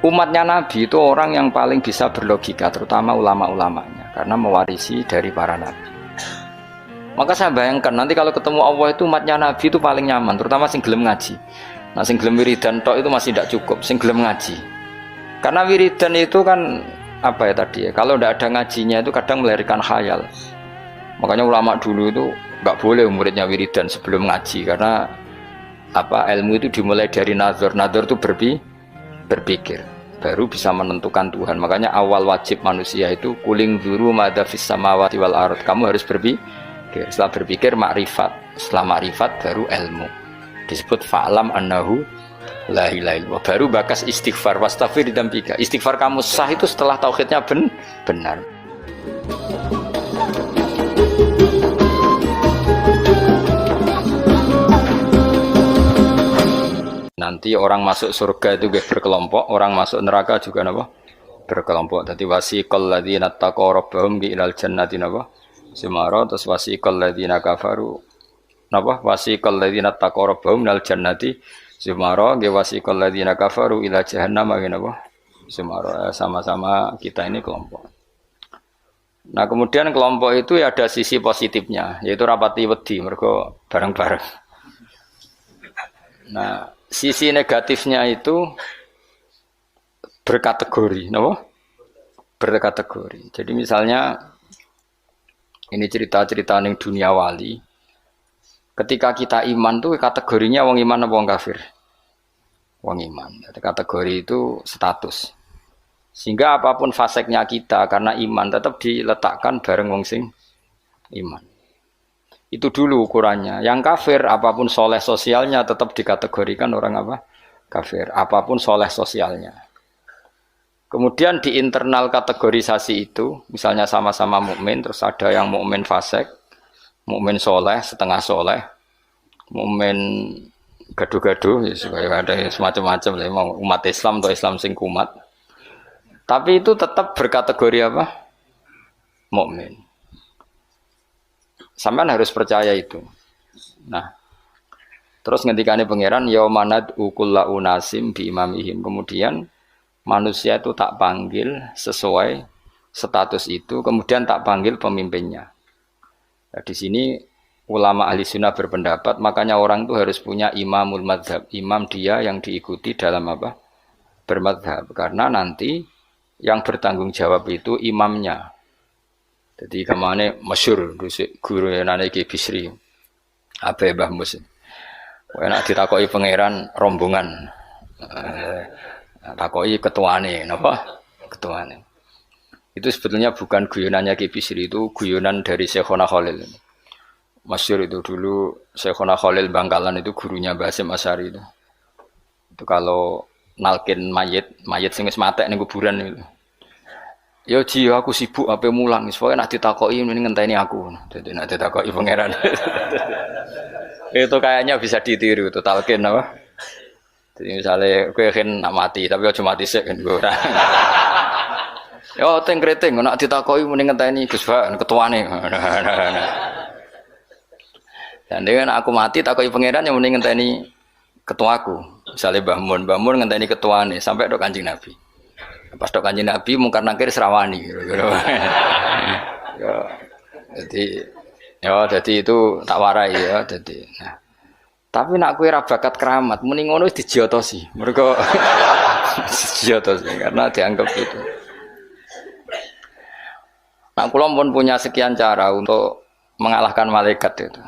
Umatnya Nabi itu orang yang paling bisa berlogika, terutama ulama-ulamanya, karena mewarisi dari para Nabi. Maka saya bayangkan nanti kalau ketemu Allah itu umatnya Nabi itu paling nyaman, terutama sing gelem ngaji. Nah sing gelem wiridan tok itu masih tidak cukup, sing gelem ngaji. Karena wiridan itu kan apa ya tadi ya, kalau tidak ada ngajinya itu kadang melahirkan khayal. Makanya ulama dulu itu nggak boleh muridnya wiridan sebelum ngaji, karena apa, ilmu itu dimulai dari nazar. Nazar itu berpikir, baru bisa menentukan Tuhan. Makanya awal wajib manusia itu kuling dzuru madza fis samawati wal ard. Kamu harus berpikir. Setelah berpikir makrifat, setelah makrifat baru ilmu. Disebut fa'lam annahu la ilaha illallah. Baru bakas istighfar, wastaghfir dzambika. Istighfar kamu sah itu setelah tauhidnya benar. Nanti orang masuk surga itu berkelompok, orang masuk neraka juga napa? Berkelompok. Dadi wasiqal ladzina taqaw rabbahum ilal jannati napa? Sumara. Terus wasiqal ladzina kafaru napa? Wasiqal ladzina taqaw rabbahum ilal jannati sumara. Nggih wasiqal ladzina kafaru ila jahannam napa? Sumara. Sama-sama kita ini kelompok. Nah, kemudian kelompok itu ya ada sisi positifnya, yaitu rapati wedi mergo bareng-bareng. Nah, sisi negatifnya itu berkategori, no? Berkategori. Jadi misalnya ini cerita-cerita ning dunia wali. Ketika kita iman tuh kategorinya wong iman apa wong kafir? Wong iman. Jadi kategori itu status. Sehingga apapun faseknya kita karena iman tetap diletakkan bareng wong sing iman. Itu dulu ukurannya. Yang kafir apapun soleh sosialnya tetap dikategorikan orang apa? Kafir. Apapun soleh sosialnya. Kemudian di internal kategorisasi itu, misalnya sama-sama mukmin, terus ada yang mukmin fasik, mukmin soleh, setengah soleh, mukmin gaduh-gaduh, ya supaya ada semacam-macam, umat Islam atau Islam sing kumat. Tapi itu tetap berkategori apa? Mukmin. Sampean harus percaya itu. Nah, terus ngendikane pangeran yaumanad ukulla unasim bi imamihim. Kemudian manusia itu tak panggil sesuai status itu, kemudian tak panggil pemimpinnya. Nah, di sini ulama ahli sunnah berpendapat, makanya orang itu harus punya imamul madzhab, imam dia yang diikuti dalam apa? Bermadzhab. Karena nanti yang bertanggung jawab itu imamnya. Jadi kemana masyhur guru nane Ki Bisri Abe Mbah Mus. Enak ditakoki pangeran rombongan. Takoki ketuane napa? Ketuane. Itu sebetulnya bukan guyonannya Ki Bisri, itu guyonan dari Syekhona Khalil. Masyhur itu dulu Syekhona Khalil Bangkalan itu gurunya Mbah Hasyim Asy'ari itu. Itu kalau nalkin mayit sing wis matek ning kuburan itu. Ya Ji, aku sibuk ape mulang, supaya nak ditakoki mending ngenteni aku. Jadi nak ditakoki pangeran. Itu kayaknya bisa ditiru itu talqin apa? Jadi misalnya kowe kan nak mati, tapi aja mati sik kan ora. Yo teng kreting nak ditakoki mending ngenteni Gus Pak ketuane. Dan dengan aku mati takoki pangeran yang mending ngenteni ketuaku. Misalnya Mbah Mun ngenteni ketuane sampai tok Kanjeng Nabi. Pas tok Kanjeng Nabi mungkar nakir serawani. Jadi itu tak warai ya. Jadi, nah. Tapi nak kowe ra bakat keramat, muni ngono wis dijiotosi. Mergo dijiotosi karena dianggap itu. Nah, kula pun punya sekian cara untuk mengalahkan malaikat itu.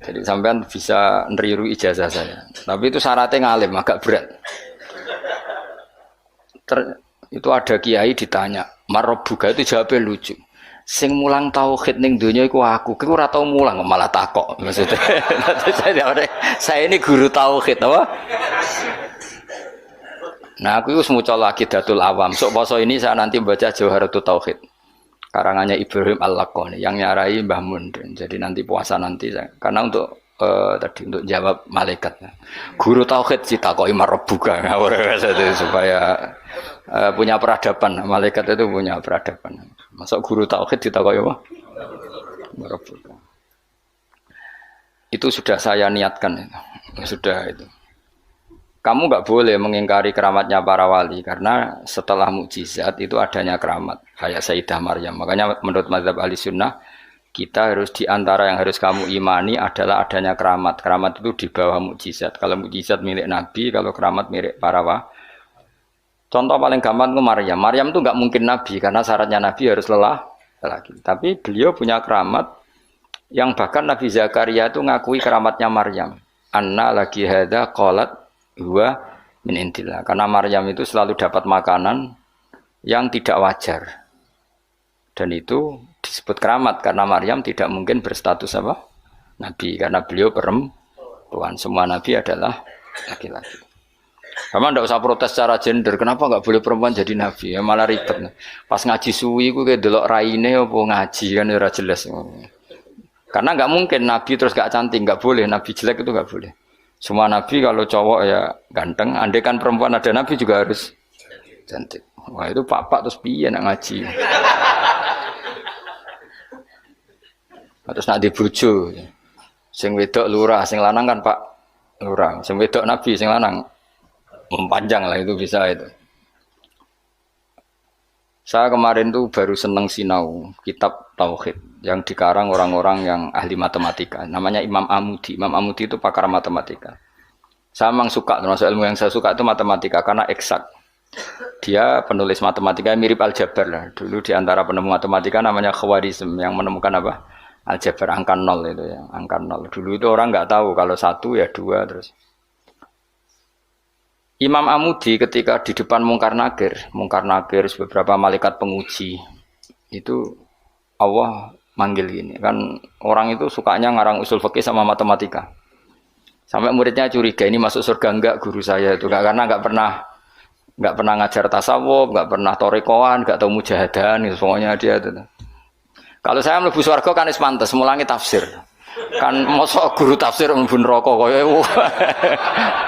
Jadi sampean bisa neriru ijazah saya. Tapi itu syaratnya ngalim, agak berat. Itu ada kiai ditanya, "Marabbuka?" Itu jawabnya lucu. Sing mulang tauhid ning donya iku aku. Kowe ora tau mulang malah takok. Maksudnya saya ini guru tauhid apa? Nah, aku itu semucal lagi Datul Awam. Sok poso ini saya nanti baca Jawharatul Tauhid. Karangannya Ibrahim Al-Laqani yang nyarai Mbah Mun. Jadi nanti puasa nanti saya. Karena untuk tadi untuk jawab malaikat. Guru tauhid ditakoki marabbuka supaya punya peradaban. Malaikat itu punya peradaban. Masuk guru tauhid ditakoki apa? Marabbuka. Itu sudah saya niatkan itu. Sudah itu. kamu nggak boleh mengingkari keramatnya para wali karena setelah mukjizat itu adanya keramat kayak Sayyidah Maryam. Makanya menurut mazhab ahli sunnah kita harus diantara yang harus kamu imani adalah adanya keramat. Keramat itu di bawah mukjizat. Kalau mukjizat milik Nabi, kalau keramat milik para wali. Contoh paling gampang itu Maryam. Maryam itu nggak mungkin Nabi karena syaratnya Nabi harus lelaki. Tapi beliau punya keramat yang bahkan Nabi Zakaria itu ngakui keramatnya Maryam. Anna lagi hada qalat huwa min indillah. Karena Maryam itu selalu dapat makanan yang tidak wajar. Dan itu disebut keramat karena Maryam tidak mungkin berstatus apa? Nabi karena beliau perempuan. Semua nabi adalah laki-laki. Kamu tidak usah protes secara gender. Kenapa nggak boleh perempuan jadi nabi? Ya malah ribet. Pas ngaji suwi gue kayak delok raine apa ngaji kan ya jelas. Karena nggak mungkin nabi terus nggak cantik, nggak boleh. Nabi jelek itu nggak boleh. Semua nabi kalau cowok ya ganteng, andai kan perempuan ada nabi juga harus cantik. Wah itu pak terus piye nak ngaji. Terus nak dibojo. Sing wedok lurah, sing lanang kan Pak lurah. Sing wedok nabi, sing lanang mempanjang lah itu bisa itu. Saya kemarin tuh baru seneng sinau kitab Tauhid yang dikarang orang-orang yang ahli matematika. Namanya Imam Amudi. Imam Amudi itu pakar matematika. Saya memang suka, termasuk ilmu yang saya suka itu matematika karena eksak. Dia penulis matematika mirip aljabar lah. Dulu di antara penemu matematika namanya Khawarizm yang menemukan apa? Aljabar angka nol itu ya, angka nol. Dulu itu orang nggak tahu kalau satu ya dua terus. Imam Amudi ketika di depan Mungkar Nakir beberapa malaikat penguji itu Allah manggil gini kan orang itu sukanya ngarang usul fikih sama matematika sampai muridnya curiga ini masuk surga enggak guru saya itu karena nggak pernah ngajar tasawuf, nggak pernah torekoan, nggak tahu mujahadan itu semuanya dia itu. Kalau saya mlebu swarga kan wis pantes mulangi tafsir. Kan mosok guru tafsir mlebu neraka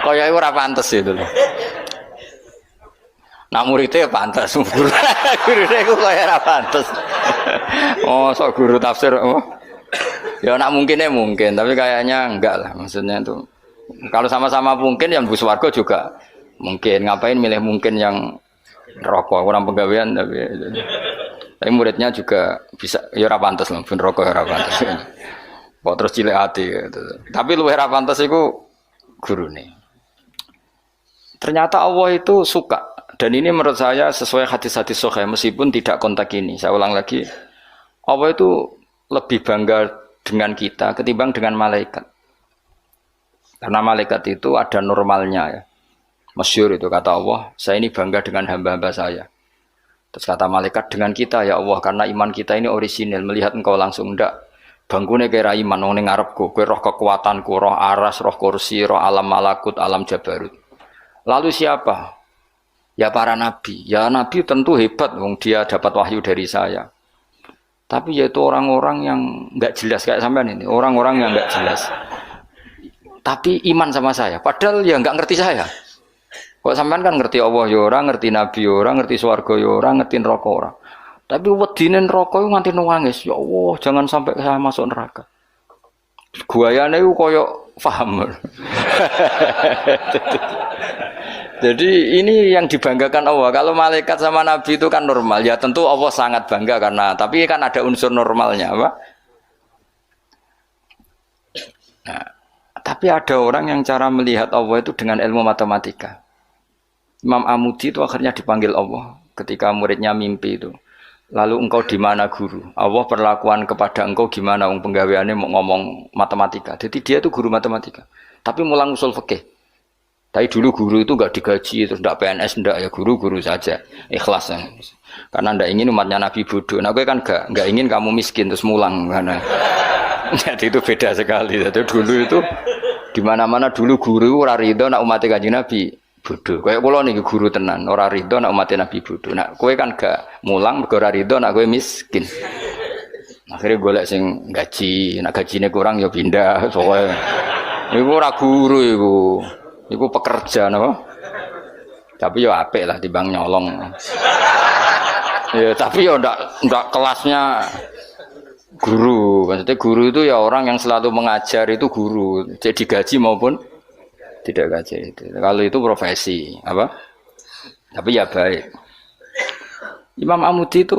kaya ora pantes itu lho. Nah muridnya pantes gurune iku kaya ora pantes. Mosok guru tafsir ya nak mungkinnya mungkin, tapi kayaknya enggak lah maksudnya itu. Kalau sama-sama mungkin yang mlebu swarga juga mungkin. Ngapain milih mungkin yang neraka kurang penggawean tapi muridnya juga bisa ya ora pantes lho ben neraka ora pantes. Kok terus cilik hati gitu. Tapi luwih ra pantes iku gurune. Ternyata Allah itu suka dan ini menurut saya sesuai hadis-hadis sahih meskipun tidak kontak ini. Saya ulang lagi. Allah itu lebih bangga dengan kita ketimbang dengan malaikat. Karena malaikat itu ada normalnya ya. Masyhur itu kata Allah, saya ini bangga dengan hamba-hamba saya. Terus kata malaikat dengan kita ya Allah karena iman kita ini orisinil melihat engkau langsung ndak. Bangkune kira iman wong ning ngarepku, kowe roh kekuatanku, roh aras, roh kursi, roh alam malakut, alam jabarut. Lalu siapa? Ya para nabi. Ya nabi tentu hebat wong dia dapat wahyu dari saya. Tapi yaitu orang-orang yang enggak jelas kayak sampean ini, orang-orang yang enggak jelas. Tapi iman sama saya, padahal ya enggak ngerti saya. Kok sampean kan ngerti Allah ya ora, ngerti nabi ya ora, ngerti swarga ya ora, ngerti neraka ora. Tapi wedine neraka iku nganti nangis, ya Allah, jangan sampai saya masuk neraka. Guayane iku koyo paham. Jadi ini yang dibanggakan Allah. Kalau malaikat sama nabi itu kan normal. Ya tentu Allah sangat bangga karena tapi kan ada unsur normalnya, apa? Nah, tapi ada orang yang cara melihat Allah itu dengan ilmu matematika. Imam Amudi itu akhirnya dipanggil Allah ketika muridnya mimpi itu. Lalu engkau di mana guru? Allah perlakuan kepada engkau gimana? Wong penggaweane mau ngomong matematika. Jadi dia itu guru matematika. Tapi mulang usul fikih. Tapi dulu guru itu enggak digaji terus enggak PNS enggak ya guru saja. Ikhlas. Karena enggak ingin umatnya Nabi bodoh. Nah, gue kan enggak ingin kamu miskin terus mulang karena jadi itu beda sekali. Jadi dulu itu di mana-mana dulu guru ora rido nak umat Kanjeng Nabi bodoh. Kayak kula niki guru tenan, ora rido nak umat Nabi bodoh. Nak kowe kan gak mulang mergo ora rido nak kowe miskin. Akhirnya golek sing gaji, nak gajine kurang ya pindah. Soale iku ora guru iku. Iku pekerja napa? Tapi ya apik lah timbang nyolong. Ya tapi ya ndak kelasnya guru. Maksudnya guru itu ya orang yang selalu mengajar itu guru. Jadi gaji maupun Tidak kaji itu. Kalau itu profesi apa? Tapi ya baik. Imam Amudi itu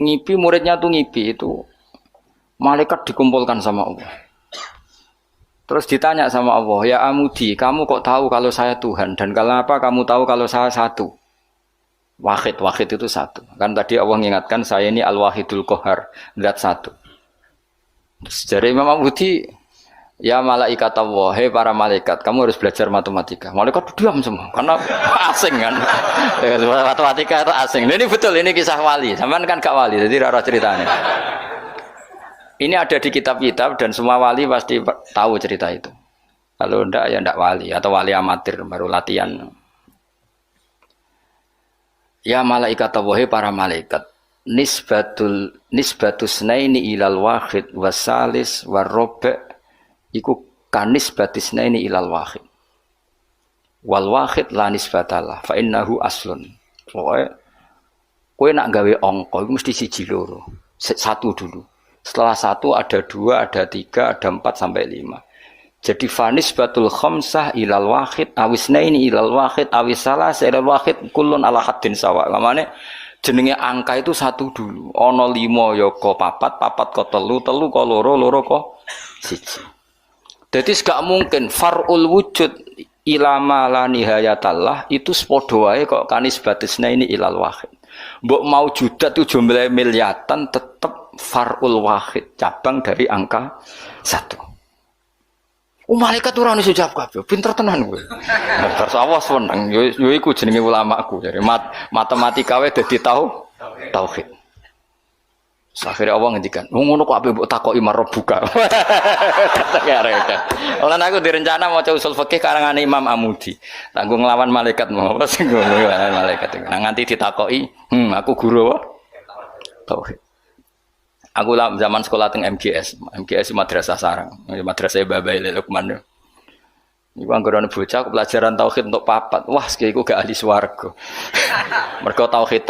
ngipi, muridnya tuh ngipi itu malaikat dikumpulkan sama Allah. Terus ditanya sama Allah, ya Amudi, kamu kok tahu kalau saya Tuhan dan kenapa kamu tahu kalau saya satu? Wahid itu satu. Kan tadi Allah mengingatkan saya ini Al-Wahidul Qahar, zat satu. Terus dari Imam Amudi, ya malaikat Allah, hei para malaikat, kamu harus belajar matematika. Malaikat diam semua, karena asing kan. Matematika itu asing. Ini betul, ini kisah wali. Sampean kan gak wali, jadi rara ceritanya. Ini ada di kitab-kitab dan semua wali pasti tahu cerita itu. Kalau ndak ya ndak wali atau wali amatir baru latihan. Ya malaikat Allah, para malaikat, nisbatus naini ilal wahid wasalis warrobe iku kanisbatisnaini ilal wahid. Wal wahid la nisbatalah fa innahu aslun. Pokoke kowe nak gawe angka iku mesti siji loro. Satu dulu. Setelah satu ada dua, ada tiga, ada 4 sampai 5. Jadi fanis batul khamsah ilal wahid awisnaini ilal wahid awisalas ilal wahid kullun ala haddin sawa. Kamane jenenge angka itu satu dulu. Ana 5 ya ko 4, 4 ko 3, 3 ko 2, 2 ko 1. Jadi gak mungkin far'ul wujud ilama la nihayatallah itu sepodo wae kok kanis batisna ini ilal wahid. Mbok mau judat itu jumlah miliatan tetap far'ul wahid, cabang dari angka 1. Malaikat ora iso jawab kabeh, pinter tenan kowe. Terus awas seneng, yo iku jenenge ulamaku. Jadi matematika wae dadi tauhid. Akhirnya Allah ngendikan, ngono kok ape mbok takoki marbuka. Lan aku direncana mau usul fikih karangane Imam Amudi. Tanggung nglawan malaikat mau apa sing ngono malaikat. Nah nganti ditakoki, aku guru apa? Tauhid. Aku lah zaman sekolah teng MGS Madrasah Sarang, Madrasah Babai Lukman. Iku anggere bocah pelajaran tauhid untuk papat. Wah, iku gak ahli swarga. Mergo tauhid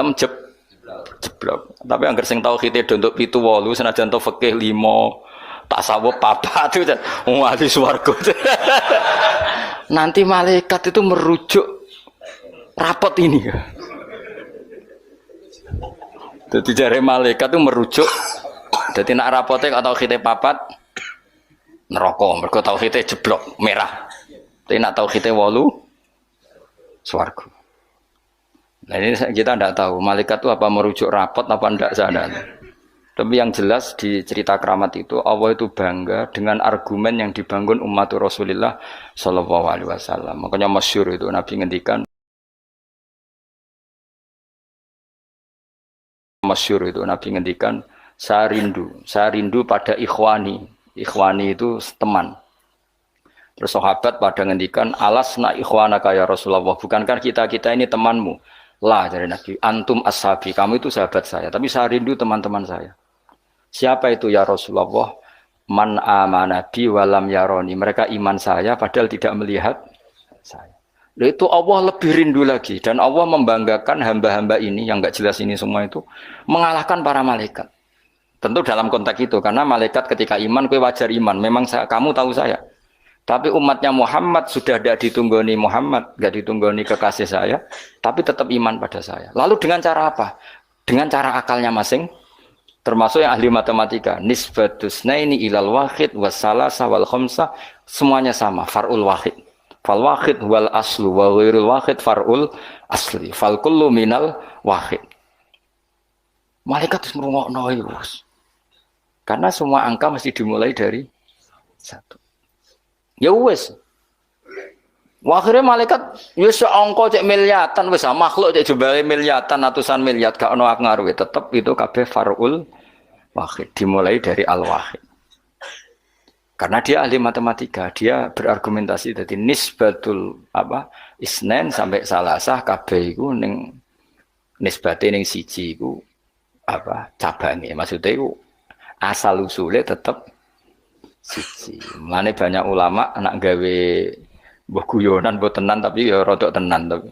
jeblok. Tapi anggar sing tauhide untuk 7 8 senajan to fikih 5 tasawuf papat itu ahli swarga. Nanti malaikat itu merujuk rapot ini. Jadi jare malaikat itu merujuk. Jadi nak rapote kok tauhide papat neraka, mergo tauhide jeblok merah. Tapi nak tauhide 8 swarga. Nah ini kita tidak tahu malaikat itu apa merujuk rapot apa tidak sadar. Tapi yang jelas di cerita keramat itu Allah itu bangga dengan argumen yang dibangun umat Rasulullah Shallallahu Alaihi Wasallam. Makanya masyhur itu Nabi ngendikan. Masyhur itu Nabi ngendikan saya rindu pada ikhwani itu teman. Terus sahabat pada ngendikan alasna ikhwanaka ya Rasulullah, bukankah kita ini temanmu? Lah dari Nabi, antum ashabi, kamu itu sahabat saya, tapi saya rindu teman-teman saya. Siapa itu ya Rasulullah? Man amana bi walam yaroni, mereka iman saya padahal tidak melihat saya. Itu Allah lebih rindu lagi dan Allah membanggakan hamba-hamba ini yang enggak jelas ini semua itu mengalahkan para malaikat. Tentu dalam konteks itu karena malaikat ketika iman kowe wajar iman, memang kamu tahu saya. Tapi umatnya Muhammad sudah tidak ditunggoni Muhammad, enggak ditunggoni kekasih saya, tapi tetap iman pada saya. Lalu dengan cara apa? Dengan cara akalnya masing, termasuk yang ahli matematika, nisbatus naini ilal wahid wassalasa wal khamsa, semuanya sama, far'ul wahid. Fal wahid wal aslu wa ghairul wahid far'ul asli. Fal kullu minal wahid. Malaikat harus merungokno iku. Karena semua angka mesti dimulai dari 1. Ya wis. Akhirnya malaikat ya seangka cek miliatan wis makhluk cek jumlahe miliatan ratusan miliar gak ono ngaruhe tetep itu kabeh far'ul wahid dimulai dari al-wahid. Karena dia ahli matematika, dia berargumentasi dari nisbatul isnen sampai salasah kabeh iku ning nisbate ning siji iku cabange. Maksudnya iku asal usule tetep siji. Mulane banyak ulama anak gawe mbah guyonan mbok tenan tapi ya rodok tenan tapi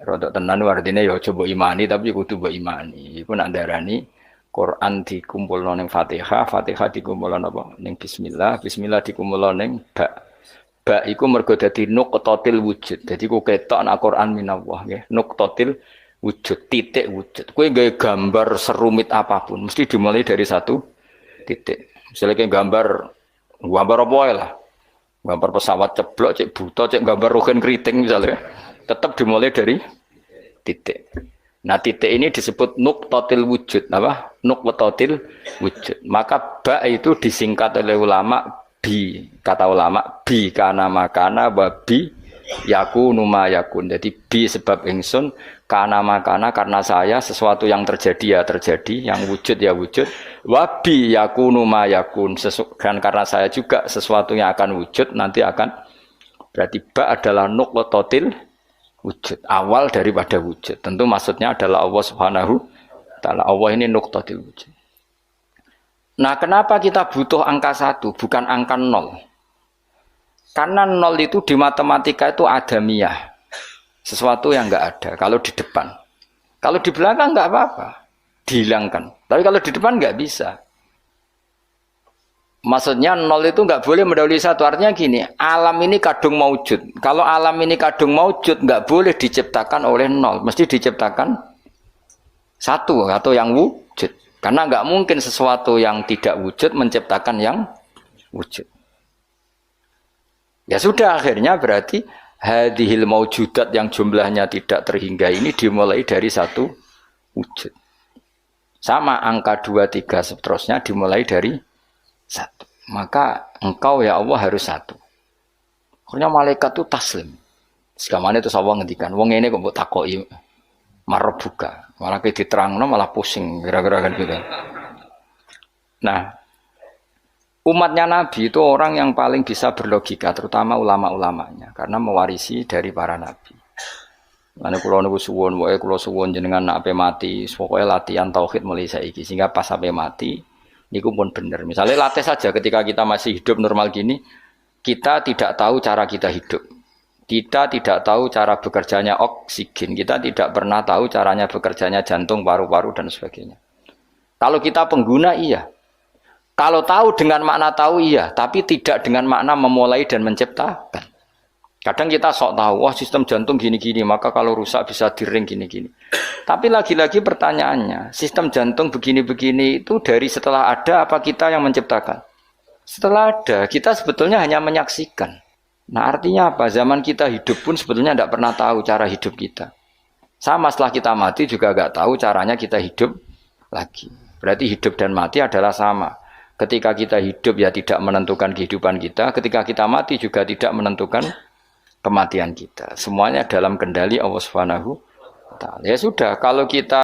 rodok tenan artine ya coba imani tapi kudu mbok imani. Iku nak darani Quran dikumpulno ning Fatihah, Fatihah dikumpulno apa? Ning bismillah, bismillah dikumpulno ning ba. ba iku mergo dadi nuqtatil wujud. Dadi ku ketok ana Quran minallah nggih, nuqtatil wujud, titik wujud. Kowe gawe gambar serumit apapun mesti dimulai dari satu titik. Misalnya kayak gambar apa ya lah. Gambar pesawat ceblok, cek buta, cek gambar rugen keriting misalnya. Tetap dimulai dari titik. Nah titik ini disebut nuqtatil wujud, apa? Nuqtatil wujud. Maka ba itu disingkat oleh ulama bi, kata ulama bi kana makana wa bi yakunu ma yakun. Jadi bi sebab ingsun, kana makana karena saya sesuatu yang terjadi ya terjadi, yang wujud ya wujud. Wa bi yakunu ma yakun, dan karena saya juga sesuatu yang akan wujud nanti akan, berarti ba adalah nuqtatil wujud, awal daripada wujud. Tentu maksudnya adalah Allah Subhanahu wa taala. Allah ini nuqtatil wujud. Nah, kenapa kita butuh angka 1 bukan angka 0? Karena 0 itu di matematika itu adamiyah. Sesuatu yang enggak ada kalau di depan. Kalau di belakang enggak apa-apa, dihilangkan. Tapi kalau di depan enggak bisa. Maksudnya 0 itu nggak boleh mendahului 1. Artinya gini, alam ini kadung maujud. Kalau alam ini kadung maujud, nggak boleh diciptakan oleh 0. Mesti diciptakan 1 atau yang wujud. Karena nggak mungkin sesuatu yang tidak wujud menciptakan yang wujud. Ya sudah, akhirnya berarti hadhil maujudat yang jumlahnya tidak terhingga ini dimulai dari 1 wujud. Sama angka 2, 3 seterusnya dimulai dari 1. Maka engkau ya Allah harus 1. Akhirnya malaikat itu taslim. Sekamane itu Allah ngendikan, wong ini kok mbok takoki marbuka. Malah diterangno malah pusing kira-kira kan gitu. Nah, umatnya Nabi itu orang yang paling bisa berlogika, terutama ulama-ulamanya, karena mewarisi dari para nabi. Lan kula niku suwun, wae kula suwun jenengan nek ape mati, pokoke latihan tauhid mulai saiki sehingga pas ape mati niku pun benar. Misalnya latih saja ketika kita masih hidup normal gini, kita tidak tahu cara kita hidup. Kita tidak tahu cara bekerjanya oksigen. Kita tidak pernah tahu caranya bekerjanya jantung, paru-paru dan sebagainya. Kalau kita pengguna iya. Kalau tahu dengan makna tahu iya, tapi tidak dengan makna memulai dan menciptakan. Kadang kita sok tahu, wah sistem jantung gini-gini, maka kalau rusak bisa diring gini-gini. Tapi lagi-lagi pertanyaannya, sistem jantung begini-begini itu dari setelah ada apa kita yang menciptakan? Setelah ada, kita sebetulnya hanya menyaksikan. Nah artinya apa? Zaman kita hidup pun sebetulnya tidak pernah tahu cara hidup kita. Sama setelah kita mati juga nggak tahu caranya kita hidup lagi. Berarti hidup dan mati adalah sama. Ketika kita hidup ya tidak menentukan kehidupan kita, ketika kita mati juga tidak menentukan kematian kita. Semuanya dalam kendali Allah Subhanahu wa taala. Ya sudah, kalau kita